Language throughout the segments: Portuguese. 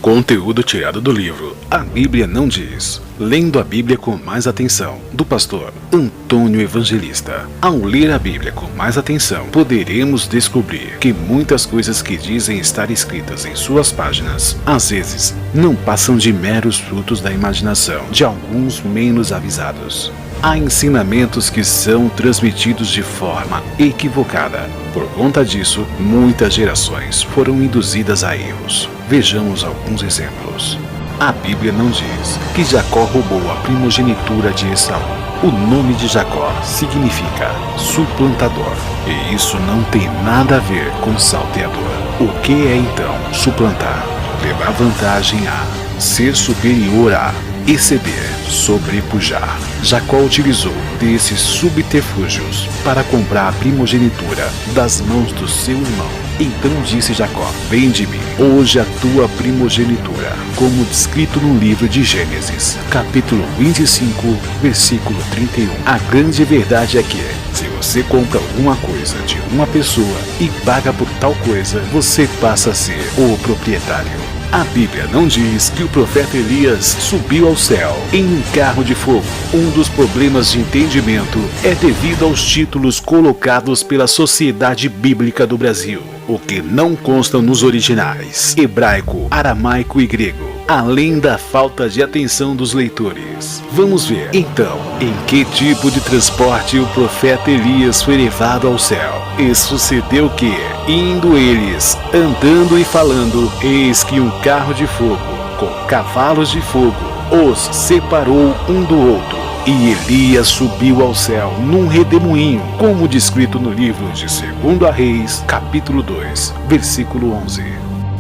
Conteúdo tirado do livro A Bíblia Não Diz. Lendo a Bíblia com mais atenção, do pastor Antônio Evangelista. Ao ler a Bíblia com mais atenção, poderemos descobrir que muitas coisas que dizem estar escritas em suas páginas, às vezes, não passam de meros frutos da imaginação de alguns menos avisados. Há ensinamentos que são transmitidos de forma equivocada. Por conta disso, muitas gerações foram induzidas a erros. Vejamos alguns exemplos. A Bíblia não diz que Jacó roubou a primogenitura de Esaú. O nome de Jacó significa suplantador, e isso não tem nada a ver com salteador. O que é então suplantar? Levar vantagem a, ser superior a, exceder, sobrepujar. Jacó utilizou desses subterfúgios para comprar a primogenitura das mãos do seu irmão. Então disse Jacó: vende-me hoje a tua primogenitura, como descrito no livro de Gênesis, capítulo 25, versículo 31. A grande verdade é que, se você compra alguma coisa de uma pessoa e paga por tal coisa, você passa a ser o proprietário. A Bíblia não diz que o profeta Elias subiu ao céu em um carro de fogo. Um dos problemas de entendimento é devido aos títulos colocados pela Sociedade Bíblica do Brasil, o que não constam nos originais hebraico, aramaico e grego, além da falta de atenção dos leitores. Vamos ver, então, em que tipo de transporte o profeta Elias foi levado ao céu. E sucedeu que, indo eles, andando e falando, eis que um carro de fogo, com cavalos de fogo, os separou um do outro. E Elias subiu ao céu num redemoinho, como descrito no livro de 2 Reis, capítulo 2, versículo 11.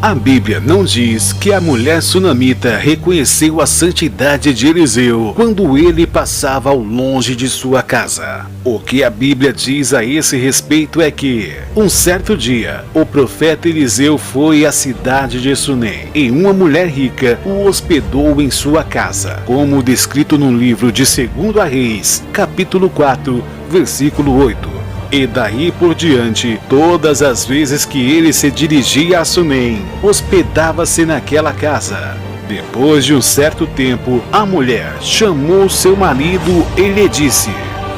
A Bíblia não diz que a mulher sunamita reconheceu a santidade de Eliseu quando ele passava ao longe de sua casa. O que a Bíblia diz a esse respeito é que, um certo dia, o profeta Eliseu foi à cidade de Sunem e uma mulher rica o hospedou em sua casa, como descrito no livro de 2 Reis, capítulo 4, versículo 8. E daí por diante, todas as vezes que ele se dirigia a Sunem, hospedava-se naquela casa. Depois de um certo tempo, a mulher chamou seu marido e lhe disse: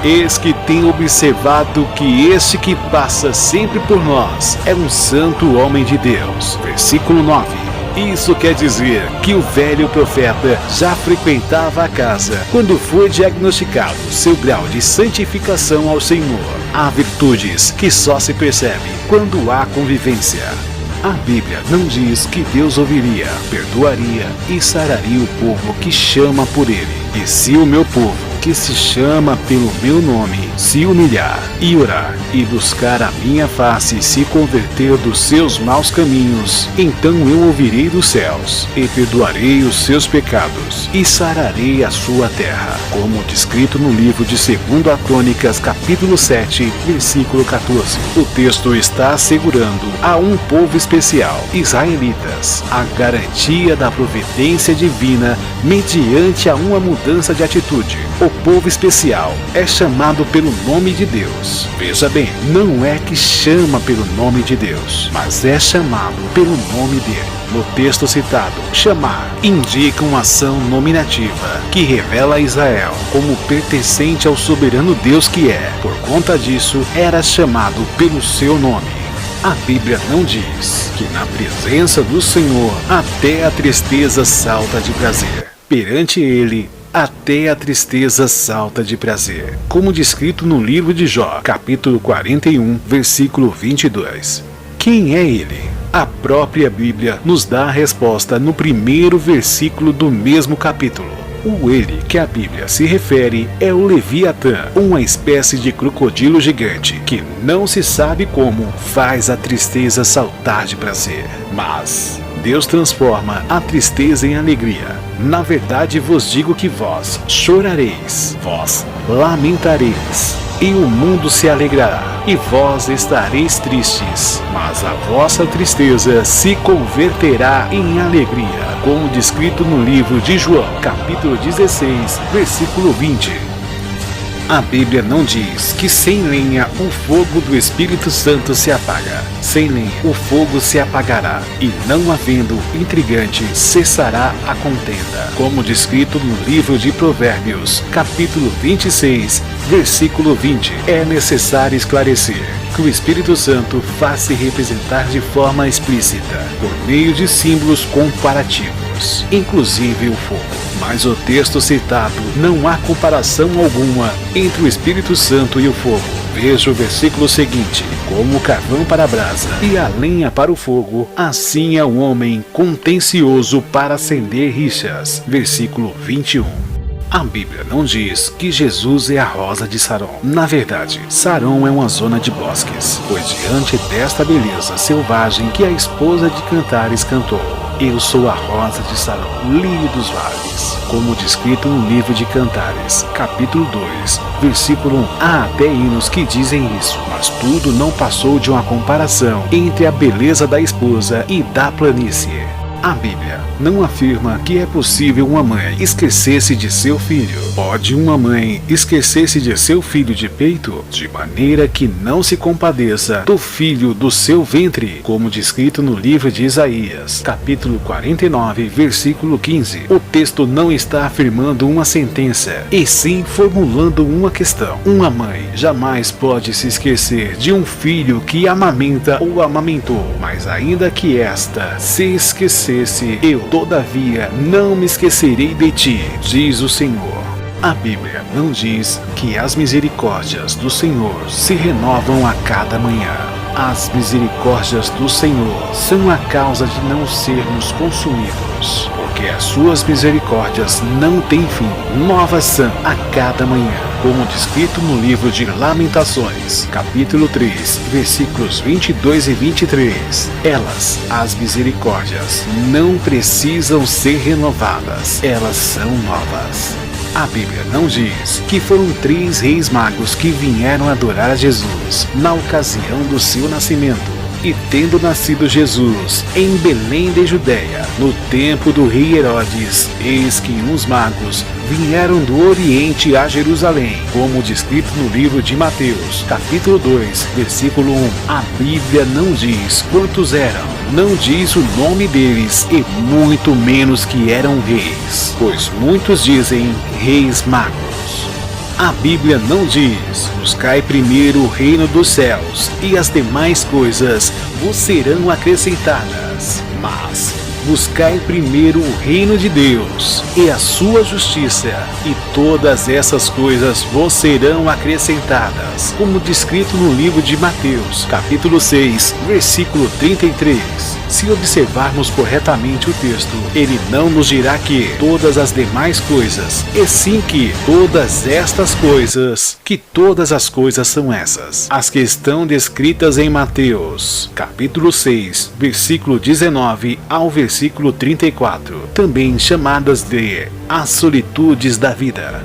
eis que tenho observado que este que passa sempre por nós é um santo homem de Deus. Versículo 9. Isso quer dizer que o velho profeta já frequentava a casa quando foi diagnosticado seu grau de santificação ao Senhor. Há virtudes que só se percebem quando há convivência. A Bíblia não diz que Deus ouviria, perdoaria e sararia o povo que chama por ele. E se o meu povo, que se chama pelo meu nome, se humilhar e orar e buscar a minha face e se converter dos seus maus caminhos, então eu ouvirei dos céus e perdoarei os seus pecados e sararei a sua terra, como descrito no livro de 2 Crônicas, capítulo 7, versículo 14. O texto está assegurando a um povo especial, israelitas, a garantia da providência divina mediante a uma mudança de atitude. O povo especial é chamado pelo nome de Deus. Veja bem, não é que chama pelo nome de Deus, mas é chamado pelo nome dele. No texto citado, chamar indica uma ação nominativa que revela a Israel como pertencente ao soberano Deus que é. Por conta disso, era chamado pelo seu nome. A Bíblia não diz que na presença do Senhor até a tristeza salta de prazer. Perante ele, até a tristeza salta de prazer, como descrito no livro de Jó, capítulo 41, versículo 22. Quem é ele? A própria Bíblia nos dá a resposta no primeiro versículo do mesmo capítulo. O ele que a Bíblia se refere é o Leviatã, uma espécie de crocodilo gigante que não se sabe como faz a tristeza saltar de prazer. Mas Deus transforma a tristeza em alegria. Na verdade vos digo que vós chorareis, vós lamentareis, e o mundo se alegrará, e vós estareis tristes, mas a vossa tristeza se converterá em alegria, como descrito no livro de João, capítulo 16, versículo 20. A Bíblia não diz que sem lenha o fogo do Espírito Santo se apaga. Sem lenha o fogo se apagará, e não havendo intrigante cessará a contenda. Como descrito no livro de Provérbios, capítulo 26, versículo 20, é necessário esclarecer que o Espírito Santo faz-se representar de forma explícita, por meio de símbolos comparativos, inclusive o fogo. Mas o texto citado não há comparação alguma entre o Espírito Santo e o fogo. Veja o versículo seguinte: como o carvão para a brasa e a lenha para o fogo, assim é o homem contencioso para acender rixas. Versículo 21. A Bíblia não diz que Jesus é a rosa de Saron. Na verdade, Saron é uma zona de bosques. Foi diante desta beleza selvagem que a esposa de Cantares cantou: eu sou a rosa de Saron, lírio dos vales. Como descrito no livro de Cantares, capítulo 2, versículo 1. Há até hinos que dizem isso, mas tudo não passou de uma comparação entre a beleza da esposa e da planície. A Bíblia não afirma que é possível uma mãe esquecer-se de seu filho. Pode uma mãe esquecer-se de seu filho de peito, de maneira que não se compadeça do filho do seu ventre, como descrito no livro de Isaías, capítulo 49, versículo 15. O texto não está afirmando uma sentença, e sim formulando uma questão. Uma mãe jamais pode se esquecer de um filho que amamenta ou amamentou, mas ainda que esta se esquecer, eu, todavia, não me esquecerei de ti, diz o Senhor. A Bíblia não diz que as misericórdias do Senhor se renovam a cada manhã. As misericórdias do Senhor são a causa de não sermos consumidos, porque as suas misericórdias não têm fim. Novas são a cada manhã, como descrito no livro de Lamentações, capítulo 3, versículos 22 e 23. Elas, as misericórdias, não precisam ser renovadas, elas são novas. A Bíblia não diz que foram 3 reis magos que vieram adorar a Jesus na ocasião do seu nascimento. E tendo nascido Jesus em Belém de Judeia, no tempo do rei Herodes, eis que uns magos vieram do Oriente a Jerusalém, como descrito no livro de Mateus, capítulo 2, versículo 1. A Bíblia não diz quantos eram, não diz o nome deles e muito menos que eram reis, pois muitos dizem reis magos. A Bíblia não diz: buscai primeiro o reino dos céus e as demais coisas vos serão acrescentadas, mas buscai primeiro o reino de Deus e a sua justiça, e todas essas coisas vos serão acrescentadas, como descrito no livro de Mateus, capítulo 6, versículo 33. Se observarmos corretamente o texto, ele não nos dirá que todas as demais coisas, e sim que todas estas coisas, que todas as coisas são essas, as que estão descritas em Mateus, capítulo 6, versículo 19 ao versículo 34, também chamadas de as solitudes da vida.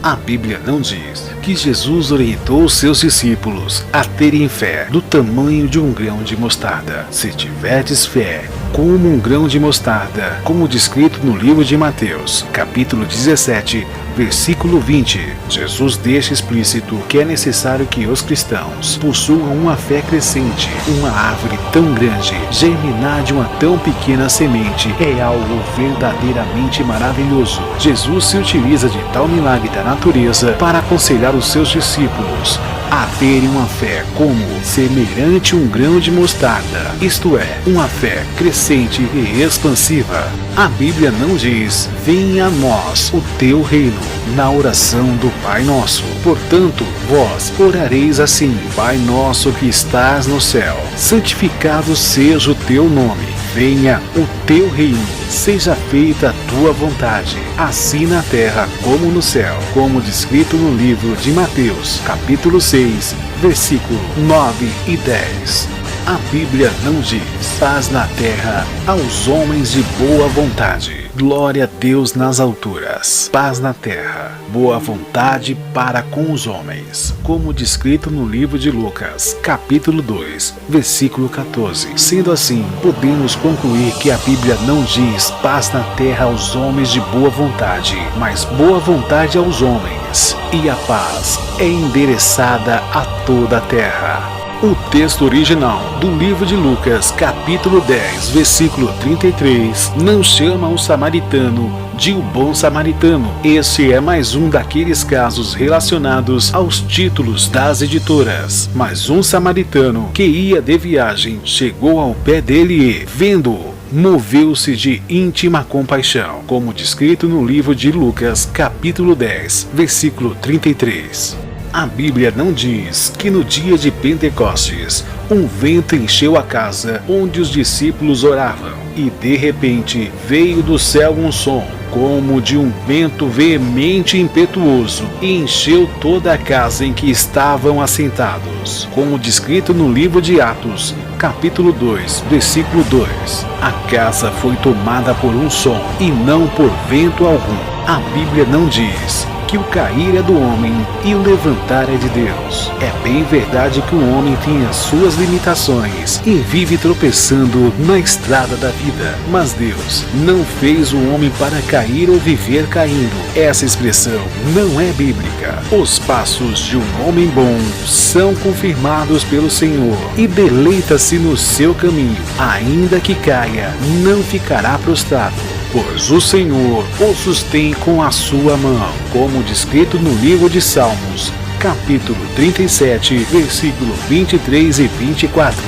A Bíblia não diz que Jesus orientou os seus discípulos a terem fé do tamanho de um grão de mostarda. Se tiverdes fé como um grão de mostarda, como descrito no livro de Mateus, capítulo 17, versículo 20, Jesus deixa explícito que é necessário que os cristãos possuam uma fé crescente. Uma árvore tão grande, germinar de uma tão pequena semente, é algo verdadeiramente maravilhoso. Jesus se utiliza de tal milagre da natureza para aconselhar os seus discípulos a terem uma fé como semelhante a um grão de mostarda, isto é, uma fé crescente e expansiva. A Bíblia não diz: venha a nós o teu reino, na oração do Pai Nosso. Portanto, vós orareis assim: Pai nosso que estás no céu, santificado seja o teu nome. Venha o teu reino, seja feita a tua vontade, assim na terra como no céu, como descrito no livro de Mateus, capítulo 6, versículo 9 e 10. A Bíblia não diz: paz na terra aos homens de boa vontade. Glória a Deus nas alturas, paz na terra, boa vontade para com os homens, como descrito no livro de Lucas, capítulo 2, versículo 14. Sendo assim, podemos concluir que a Bíblia não diz paz na terra aos homens de boa vontade, mas boa vontade aos homens, e a paz é endereçada a toda a terra. O texto original do livro de Lucas, capítulo 10, versículo 33, não chama o samaritano de o bom samaritano. Este é mais um daqueles casos relacionados aos títulos das editoras. Mas um samaritano que ia de viagem chegou ao pé dele e, vendo-o, moveu-se de íntima compaixão, como descrito no livro de Lucas, capítulo 10, versículo 33. A Bíblia não diz que no dia de Pentecostes, um vento encheu a casa onde os discípulos oravam, e de repente veio do céu um som, como de um vento veemente e impetuoso, e encheu toda a casa em que estavam assentados, como descrito no livro de Atos, capítulo 2, versículo 2. A casa foi tomada por um som, e não por vento algum. A Bíblia não diz que o cair é do homem e o levantar é de Deus. É bem verdade que o homem tem as suas limitações e vive tropeçando na estrada da vida, mas Deus não fez o homem para cair ou viver caindo. Essa expressão não é bíblica. Os passos de um homem bom são confirmados pelo Senhor e deleita-se no seu caminho. Ainda que caia, não ficará prostrado, pois o Senhor o sustém com a sua mão, como descrito no livro de Salmos, capítulo 37, versículo 23 e 24.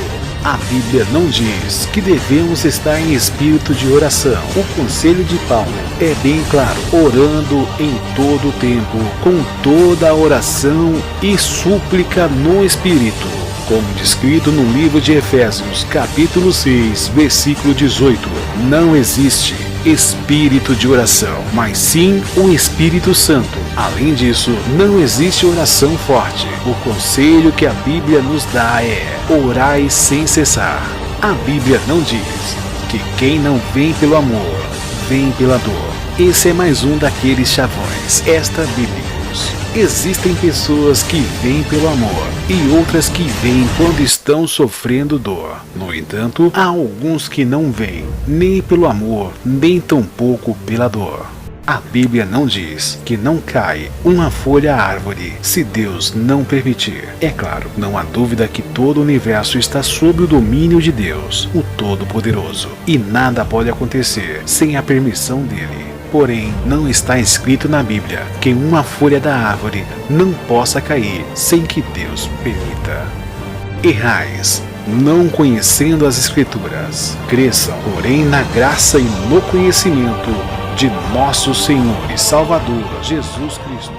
A Bíblia não diz que devemos estar em espírito de oração. O conselho de Paulo é bem claro: orando em todo o tempo, com toda a oração e súplica no Espírito, como descrito no livro de Efésios, capítulo 6, versículo 18. Não existe espírito de oração, mas sim o Espírito Santo. Além disso, não existe oração forte. O conselho que a Bíblia nos dá é: orai sem cessar. A Bíblia não diz que quem não vem pelo amor, vem pela dor. Esse é mais um daqueles chavões extra-bíblicos. Existem pessoas que vêm pelo amor e outras que vêm quando estão sofrendo dor. No entanto, há alguns que não vêm nem pelo amor, nem tampouco pela dor. A Bíblia não diz que não cai uma folha à árvore se Deus não permitir. É claro, não há dúvida que todo o universo está sob o domínio de Deus, o Todo-Poderoso, e nada pode acontecer sem a permissão dele. Porém, não está escrito na Bíblia que uma folha da árvore não possa cair sem que Deus permita. Errais, não conhecendo as Escrituras. Cresçam, porém, na graça e no conhecimento de nosso Senhor e Salvador Jesus Cristo.